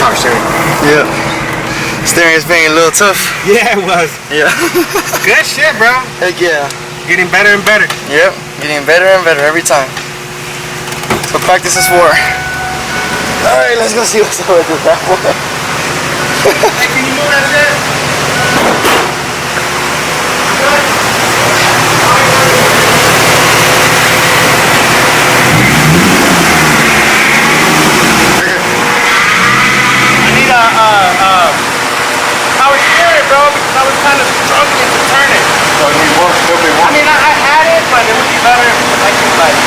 Power steering. Yeah. Steering is being a little tough. Yeah, it was. Yeah. Good shit, bro. Heck yeah. Getting better and better. Yep. Getting better and better every time. So practice is for. Alright, let's go see what's up with this bad boy. Hey, can you move that shit? I need a power steering, bro, because I was kind of struggling to turn it. So you want, I mean, I had it, but it would be better if I could, like...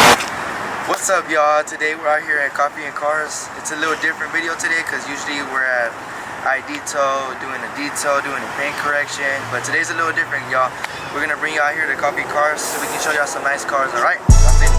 What's up, y'all? Today we're out here at Coffee and Cars. It's a little different video today because usually we're at I.detail, doing a detail, doing a paint correction. But today's a little different, y'all. We're gonna bring you out here to Coffee and Cars so we can show y'all some nice cars, alright? That's it.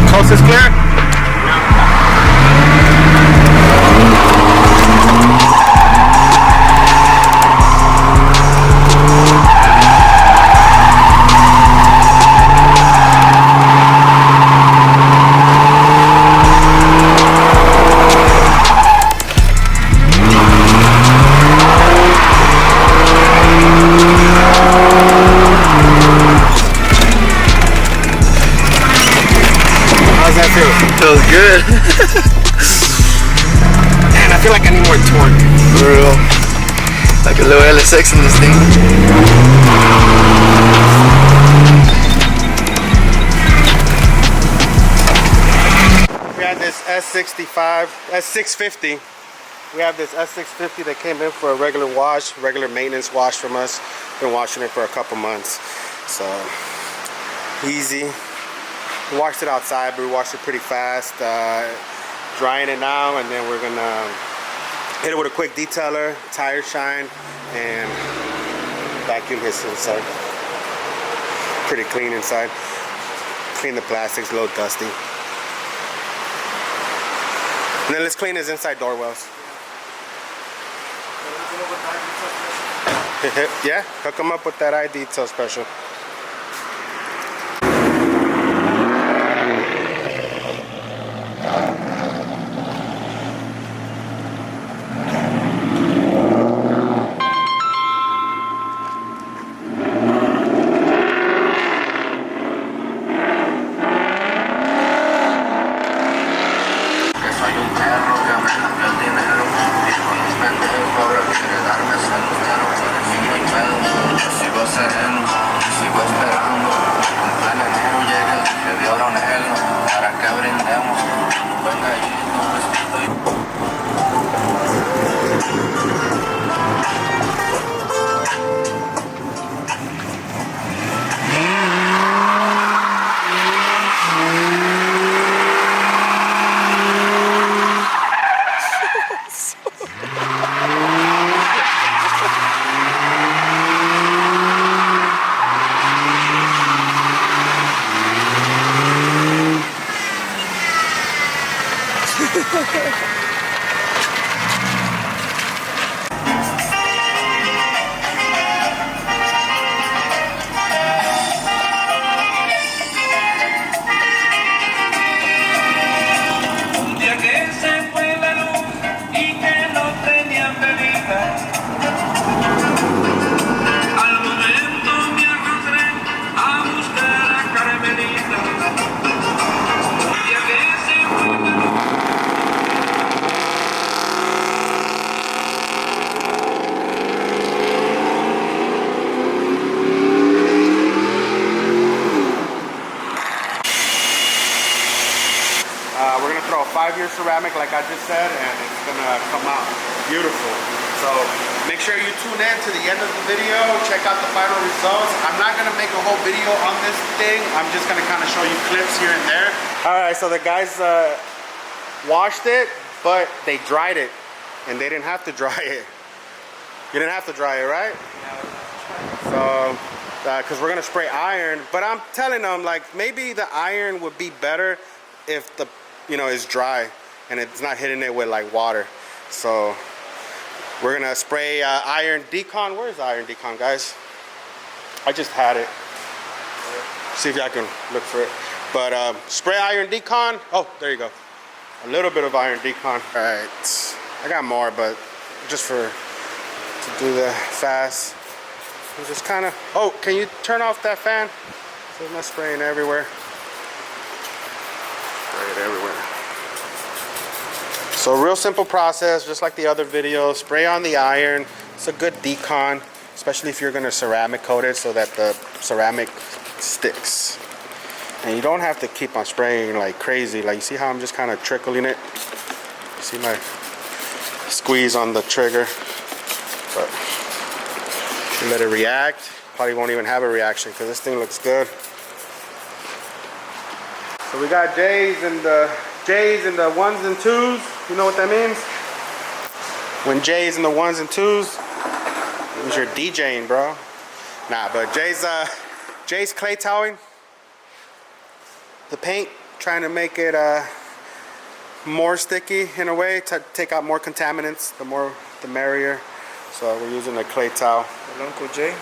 Coast is clear? Feels good. Man, I feel like I need more torque. For real. Like a little LSX in this thing. We had this S65, S650. We have this S650 that came in for a regular wash, regular maintenance wash from us. Been washing it for a couple months. So, easy. We washed it outside, but we washed it pretty fast. Drying it now, and then we're gonna hit it with a quick detailer, tire shine, and vacuum his inside. Pretty clean inside. Clean the plastics, a little dusty. And then let's clean his inside door wells. Yeah, hook him up with that I.detail special. Un día que se fue la luz y que no tenían bebida, al momento me arrastré a buscar a Carmelita. Un día que se fue la luz. We're gonna throw a 5-year ceramic like I just said, and it's gonna come out beautiful. So make sure you tune in to the end of the video, check out the final results. I'm not gonna make a whole video on this thing. I'm just gonna kind of show you clips here and there. All right, so the guys washed it, but they dried it, and they didn't have to dry it. You didn't have to dry it, right? So, because we're gonna spray iron, but I'm telling them like maybe the iron would be better if the is dry and it's not hitting it with like water. So we're gonna spray iron decon. Where's iron decon, guys? I just had it. See if y'all can look for it. But spray iron decon. Oh, there you go. A little bit of iron decon. All right, I got more, but just to do the fast. I'm just kind of. Oh, can you turn off that fan? So it's not spraying everywhere. Everywhere. So real simple process, just like the other videos. Spray on the iron. It's a good decon, especially if you're going to ceramic coat it so that the ceramic sticks. And you don't have to keep on spraying like crazy. Like you see how I'm just kind of trickling it. See my squeeze on the trigger. But let it react. Probably won't even have a reaction because this thing looks good. So we got J's and the ones and twos. You know what that means? When J's and the ones and twos, it means you're DJing, bro. Nah, but Jay's clay toweling the paint, trying to make it more sticky in a way, to take out more contaminants. The merrier. So we're using a clay towel. Uncle Jay.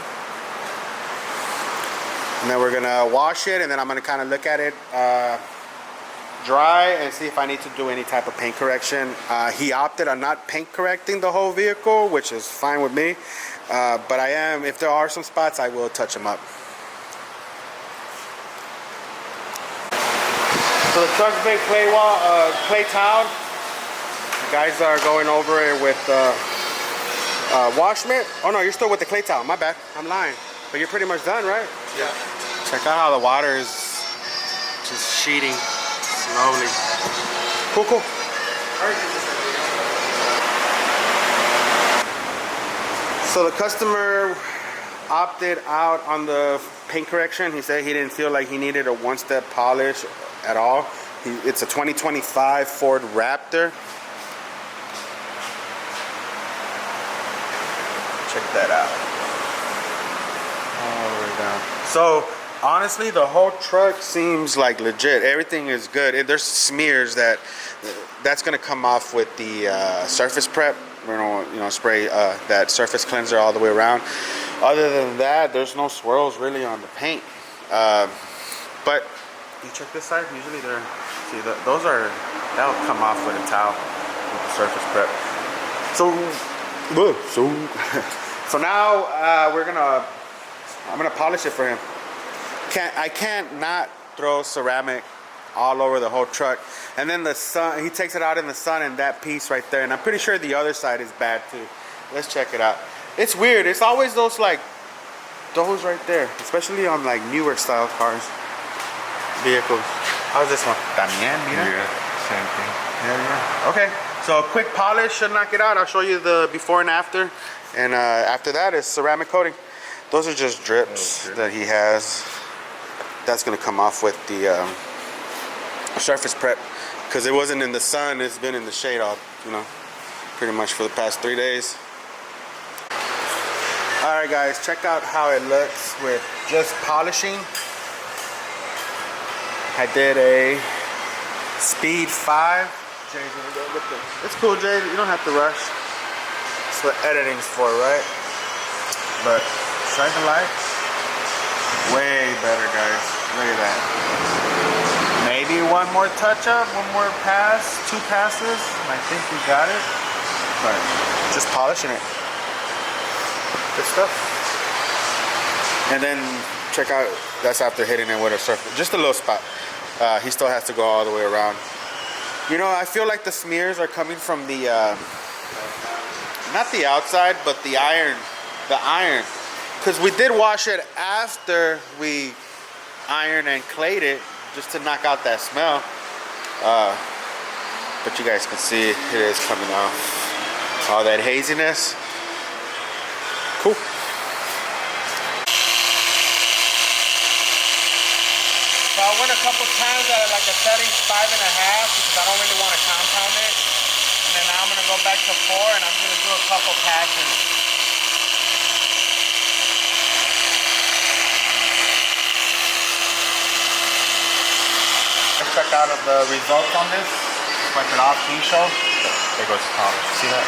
And then we're gonna wash it, and then I'm gonna kind of look at it dry and see if I need to do any type of paint correction. He opted on not paint correcting the whole vehicle, which is fine with me. But I am, if there are some spots, I will touch them up. So the truck's been clay toweled. The guys are going over it with wash mitt. Oh no, you're still with the clay towel. My bad. I'm lying. But you're pretty much done, right? Yeah. Check out how the water is just sheeting slowly. Cool, cool. So the customer opted out on the paint correction. He said he didn't feel like he needed a one-step polish at all. It's a 2025 Ford Raptor. Check that out. All the way down. So honestly, the whole truck seems like legit. Everything is good. There's smears that's gonna come off with the surface prep. We're gonna spray that surface cleanser all the way around. Other than that, there's no swirls really on the paint. But you check this side. Usually that'll come off with a towel with the surface prep. So now I'm gonna polish it for him. I can't not throw ceramic all over the whole truck. And then the sun, he takes it out in the sun, and that piece right there. And I'm pretty sure the other side is bad too. Let's check it out. It's weird. It's always those right there, especially on like newer style cars, vehicles. How's this one? También, mira. Yeah, same thing. Yeah. Okay. So a quick polish should knock it out. I'll show you the before and after. And after that is ceramic coating. Those are just drips that he has. That's gonna come off with the surface prep, because it wasn't in the sun. It's been in the shade all, pretty much for the past 3 days. All right, guys, check out how it looks with just polishing. I did a speed 5 Jay's gonna go get this. It's cool, Jay. You don't have to rush. That's what editing's for, right? But shine the light. Way better, guys. Look at that. Maybe one more touch up, one more pass, 2 passes, and I think we got it. But just polishing it. Good stuff. And then check out, that's after hitting it with a surface. Just a little spot. He still has to go all the way around. You know, I feel like the smears are coming from the, not the outside, but the iron. The iron. Because we did wash it after we ironed and clayed it, just to knock out that smell. But you guys can see it is coming off. All that haziness. Cool. So I went a couple times at like a setting 5.5 because I don't really want to compound it. And then now I'm gonna go back to 4 and I'm gonna do a couple passes. Check out of the results on this. Wipe it off, clean show. There goes the polish. See that?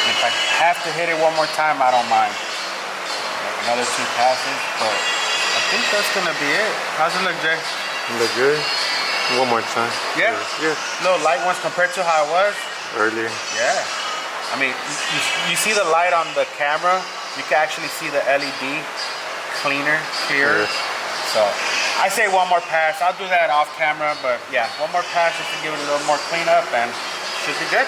And if I have to hit it one more time, I don't mind. Like another 2 passes, but I think that's gonna be it. How's it look, Jay? Look good. One more time. Yeah? Yeah. Little light ones compared to how it was? Earlier. Yeah. I mean, you see the light on the camera. You can actually see the LED clearer. Yeah. So I say one more pass. I'll do that off camera, but yeah, one more pass just to give it a little more cleanup and should be good.